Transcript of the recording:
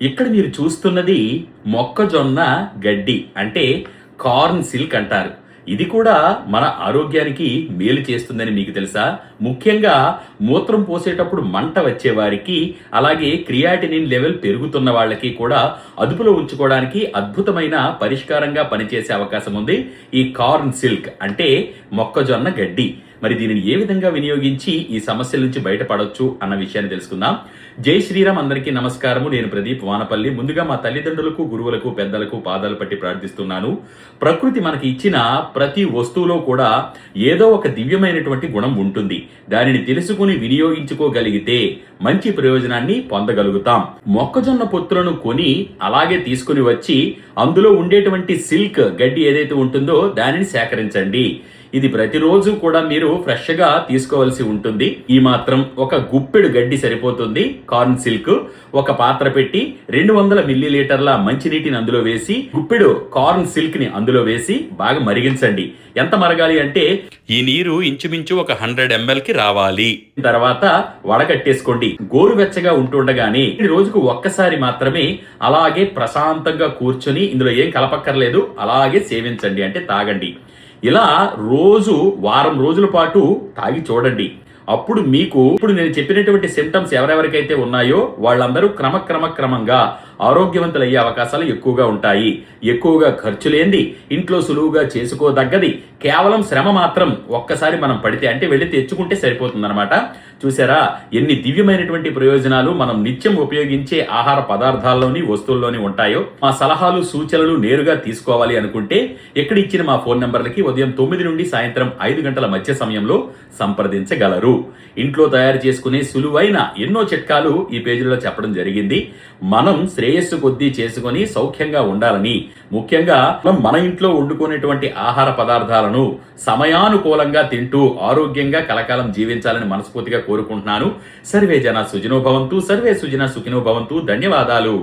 ఇక్కడ మీరు చూస్తున్నది మొక్కజొన్న గడ్డి అంటే కార్న్ సిల్క్ అంటారు. ఇది కూడా మన ఆరోగ్యానికి మేలు చేస్తుందని మీకు తెలుసా? ముఖ్యంగా మూత్రం పోసేటప్పుడు మంట వచ్చే వారికి, అలాగే క్రియాటినిన్ లెవెల్ పెరుగుతున్న వాళ్ళకి కూడా అదుపులో ఉంచుకోవడానికి అద్భుతమైన పరిష్కారంగా పనిచేసే అవకాశం ఉంది ఈ కార్న్ సిల్క్ అంటే మొక్కజొన్న గడ్డి. మరి దీనిని ఏ విధంగా వినియోగించి ఈ సమస్యల నుంచి బయటపడొచ్చు అన్న విషయాన్ని తెలుసుకుందాం. జై శ్రీరామ్. అందరికీ నమస్కారము. నేను ప్రదీప్ వానపల్లి. ముందుగా మా తల్లిదండ్రులకు, గురువులకు, పెద్దలకు పాదాలు పట్టి ప్రార్థిస్తున్నాను. ప్రకృతి మనకి ఇచ్చిన ప్రతి వస్తువులో కూడా ఏదో ఒక దివ్యమైనటువంటి గుణం ఉంటుంది. దానిని తెలుసుకుని వినియోగించుకోగలిగితే మంచి ప్రయోజనాన్ని పొందగలుగుతాం. మొక్కజొన్న పొత్తులను కొని అలాగే తీసుకుని వచ్చి అందులో ఉండేటువంటి సిల్క్ గడ్డి ఏదైతే ఉంటుందో దానిని సేకరించండి. ఇది ప్రతిరోజు కూడా మీరు ఫ్రెష్ గా తీసుకోవాల్సి ఉంటుంది. ఈ మాత్రం ఒక గుప్పెడు గడ్డి సరిపోతుంది. కార్న్ సిల్క్ ఒక పాత్ర పెట్టి 200 మిల్లీలీటర్ల మంచినీటిని అందులో వేసి గుప్పెడు కార్న్ సిల్క్ ని అందులో వేసి బాగా మరిగించండి. ఎంత మరగాలి అంటే ఈ నీరు ఇంచుమించు ఒక 100 ml కి రావాలి. తర్వాత వడకట్టేసుకోండి. గోరువెచ్చగా ఉంటుండగానే రోజుకు ఒక్కసారి మాత్రమే అలాగే ప్రశాంతంగా కూర్చొని ఇందులో ఏం కలపక్కర్లేదు అలాగే సేవించండి అంటే తాగండి. ఇలా రోజు వారం రోజుల పాటు తాగి చూడండి. అప్పుడు మీకు ఇప్పుడు నేను చెప్పినటువంటి సిమ్టమ్స్ ఎవరెవరికైతే ఉన్నాయో వాళ్ళందరూ క్రమంగా ఆరోగ్యవంతులయ్యే అవకాశాలు ఎక్కువగా ఉంటాయి. ఎక్కువగా ఖర్చు లేనిది, ఇంట్లో సులువుగా చేసుకోదగ్గది, కేవలం శ్రమ మాత్రం ఒక్కసారి మనం పడితే అంటే వెళ్ళి తెచ్చుకుంటే సరిపోతుందన్నమాట. చూసారా ఎన్ని దివ్యమైనటువంటి ప్రయోజనాలు మనం నిత్యం ఉపయోగించే ఆహార పదార్థాల్లోని వస్తువుల్లోని ఉంటాయో. మా సలహాలు సూచనలు నేరుగా తీసుకోవాలి అనుకుంటే ఇక్కడ ఇచ్చిన మా ఫోన్ నంబర్లకి ఉదయం 9 నుండి సాయంత్రం 5 గంటల మధ్య సమయంలో సంప్రదించగలరు. ఇంట్లో తయారు చేసుకునే సులువైన ఎన్నో చిట్కాలు ఈ పేజీలో చెప్పడం జరిగింది. మనం శ్రేయస్సు కొద్దీ చేసుకుని సౌఖ్యంగా ఉండాలని, ముఖ్యంగా మన ఇంట్లో వండుకునేటువంటి ఆహార పదార్థాలను సమయానుకూలంగా తింటూ ఆరోగ్యంగా కలకాలం జీవించాలని మనస్ఫూర్తిగా కోరుకుంటున్నాను. సర్వే జన సుఖినో భవంతు, సర్వే సుజన సుఖినో భవంతు. ధన్యవాదాలు.